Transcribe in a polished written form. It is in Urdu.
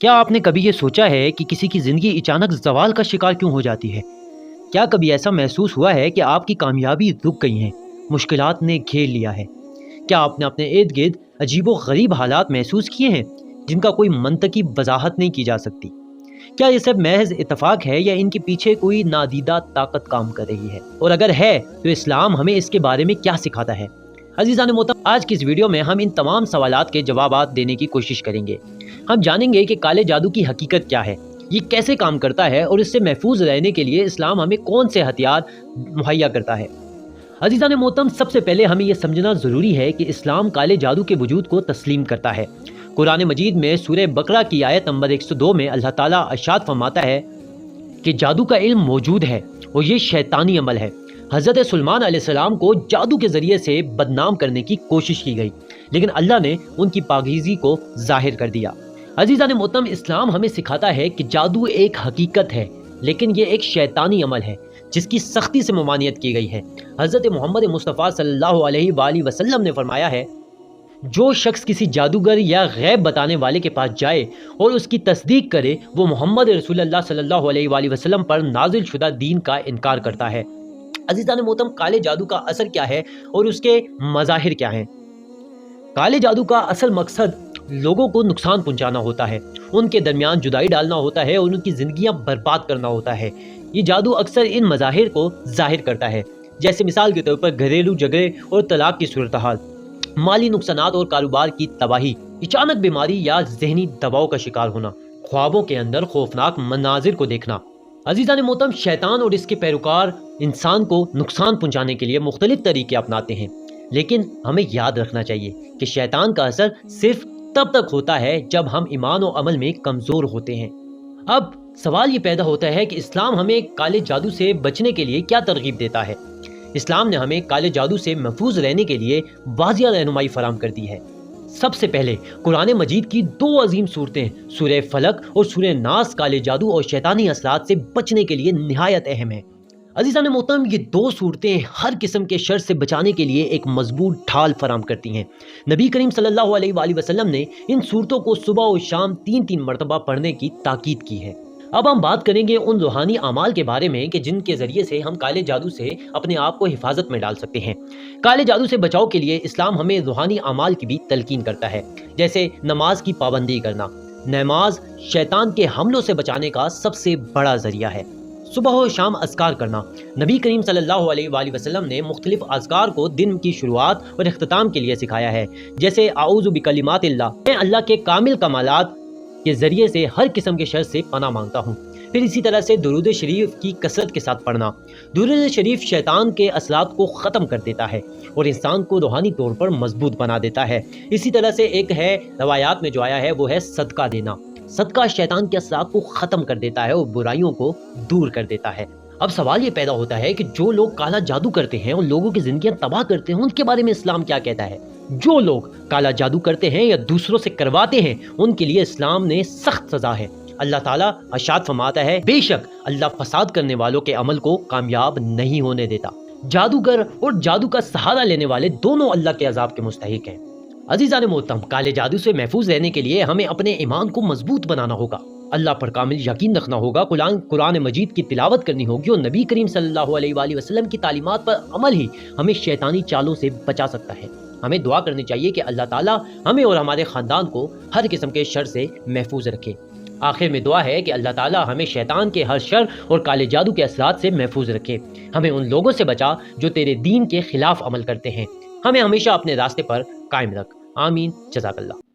کیا آپ نے کبھی یہ سوچا ہے کہ کسی کی زندگی اچانک زوال کا شکار کیوں ہو جاتی ہے؟ کیا کبھی ایسا محسوس ہوا ہے کہ آپ کی کامیابی رک گئی ہیں، مشکلات نے گھیر لیا ہے؟ کیا آپ نے اپنے ارد گرد عجیب و غریب حالات محسوس کیے ہیں جن کا کوئی منطقی وضاحت نہیں کی جا سکتی؟ کیا یہ سب محض اتفاق ہے یا ان کے پیچھے کوئی نادیدہ طاقت کام کر رہی ہے؟ اور اگر ہے تو اسلام ہمیں اس کے بارے میں کیا سکھاتا ہے؟ عزیزان محترم، آج کی اس ویڈیو میں ہم ان تمام سوالات کے جوابات دینے کی کوشش کریں گے۔ ہم جانیں گے کہ کالے جادو کی حقیقت کیا ہے، یہ کیسے کام کرتا ہے اور اس سے محفوظ رہنے کے لیے اسلام ہمیں کون سے ہتھیار مہیا کرتا ہے۔ عزیزان محترم، سب سے پہلے ہمیں یہ سمجھنا ضروری ہے کہ اسلام کالے جادو کے وجود کو تسلیم کرتا ہے۔ قرآن مجید میں سورہ بقرہ کی آیت نمبر 102 میں اللہ تعالیٰ ارشاد فرماتا ہے کہ جادو کا علم موجود ہے اور یہ شیطانی عمل ہے۔ حضرت سلیمان علیہ السلام کو جادو کے ذریعے سے بدنام کرنے کی کوشش کی گئی، لیکن اللہ نے ان کی پاکیزگی کو ظاہر کر دیا۔ عزیزان محترم، اسلام ہمیں سکھاتا ہے کہ جادو ایک حقیقت ہے، لیکن یہ ایک شیطانی عمل ہے جس کی سختی سے ممانعت کی گئی ہے۔ حضرت محمد مصطفیٰ صلی اللہ علیہ وآلہ وسلم نے فرمایا ہے، جو شخص کسی جادوگر یا غیب بتانے والے کے پاس جائے اور اس کی تصدیق کرے، وہ محمد رسول اللہ صلی اللہ علیہ وآلہ وسلم پر نازل شدہ دین کا انکار کرتا ہے۔ عزیزان محترم، کالے جادو کا اثر کیا ہے اور اس کے مظاہر کیا ہیں؟ کالے جادو کا اصل مقصد لوگوں کو نقصان پہنچانا ہوتا ہے، ان کے درمیان جدائی ڈالنا ہوتا ہے اور ان کی زندگیاں برباد کرنا ہوتا ہے۔ یہ جادو اکثر ان مظاہر کو ظاہر کرتا ہے، جیسے مثال کے طور پر گھریلو جھگڑے اور طلاق کی صورتحال، مالی نقصانات اور کاروبار کی تباہی، اچانک بیماری یا ذہنی دباؤ کا شکار ہونا، خوابوں کے اندر خوفناک مناظر کو دیکھنا۔ عزیزان محترم، شیطان اور اس کے پیروکار انسان کو نقصان پہنچانے کے لیے مختلف طریقے اپناتے ہیں، لیکن ہمیں یاد رکھنا چاہیے کہ شیطان کا اثر صرف تب تک ہوتا ہے جب ہم ایمان و عمل میں کمزور ہوتے ہیں۔ اب سوال یہ پیدا ہوتا ہے کہ اسلام ہمیں کالے جادو سے بچنے کے لیے کیا ترغیب دیتا ہے؟ اسلام نے ہمیں کالے جادو سے محفوظ رہنے کے لیے واضح رہنمائی فراہم کر دی ہے۔ سب سے پہلے قرآن مجید کی دو عظیم صورتیں سورہ فلق اور سورہ ناس کالے جادو اور شیطانی اثرات سے بچنے کے لیے نہایت اہم ہیں۔ عزیزان محترم، یہ دو صورتیں ہر قسم کے شر سے بچانے کے لیے ایک مضبوط ڈھال فراہم کرتی ہیں۔ نبی کریم صلی اللہ علیہ وآلہ وسلم نے ان صورتوں کو صبح و شام 3 مرتبہ پڑھنے کی تاکید کی ہے۔ اب ہم بات کریں گے ان روحانی اعمال کے بارے میں کہ جن کے ذریعے سے ہم کالے جادو سے اپنے آپ کو حفاظت میں ڈال سکتے ہیں۔ کالے جادو سے بچاؤ کے لیے اسلام ہمیں روحانی اعمال کی بھی تلقین کرتا ہے، جیسے نماز کی پابندی کرنا۔ نماز شیطان کے حملوں سے بچانے کا سب سے بڑا ذریعہ ہے۔ صبح و شام اذکار کرنا۔ نبی کریم صلی اللہ علیہ وآلہ وسلم نے مختلف اذکار کو دن کی شروعات اور اختتام کے لیے سکھایا ہے، جیسے اعوذ بکلمات اللہ، میں اللہ کے کامل کمالات کے ذریعے سے ہر قسم کے شر سے پناہ مانگتا ہوں۔ پھر اسی طرح سے درود شریف کی کثرت کے ساتھ پڑھنا۔ درود شریف شیطان کے اثرات کو ختم کر دیتا ہے اور انسان کو روحانی طور پر مضبوط بنا دیتا ہے۔ اسی طرح سے ایک ہے روایات میں جو آیا ہے، وہ ہے صدقہ دینا۔ صدقہ شیطان کے اثرات کو ختم کر دیتا ہے اور برائیوں کو دور کر دیتا ہے۔ اب سوال یہ پیدا ہوتا ہے کہ جو لوگ کالا جادو کرتے ہیں اور لوگوں کی زندگیاں تباہ کرتے ہیں، ان کے بارے میں اسلام کیا کہتا ہے؟ جو لوگ کالا جادو کرتے ہیں یا دوسروں سے کرواتے ہیں، ان کے لیے اسلام نے سخت سزا ہے۔ اللہ تعالیٰ ارشاد فرماتا ہے، بے شک اللہ فساد کرنے والوں کے عمل کو کامیاب نہیں ہونے دیتا۔ جادوگر اور جادو کا سہارا لینے والے دونوں اللہ کے عذاب کے مستحق ہیں۔ عزیزان محترم، کالے جادو سے محفوظ رہنے کے لیے ہمیں اپنے ایمان کو مضبوط بنانا ہوگا، اللہ پر کامل یقین رکھنا ہوگا، قرآن مجید کی تلاوت کرنی ہوگی اور نبی کریم صلی اللہ علیہ وآلہ وسلم کی تعلیمات پر عمل ہی ہمیں شیطانی چالوں سے بچا سکتا ہے۔ ہمیں دعا کرنی چاہیے کہ اللہ تعالیٰ ہمیں اور ہمارے خاندان کو ہر قسم کے شر سے محفوظ رکھے۔ آخر میں دعا ہے کہ اللہ تعالیٰ ہمیں شیطان کے ہر شر اور کالے جادو کے اثرات سے محفوظ رکھے۔ ہمیں ان لوگوں سے بچا جو تیرے دین کے خلاف عمل کرتے ہیں۔ ہمیں ہمیشہ اپنے راستے پر قائم رکھ۔ آمین۔ جزاک اللہ۔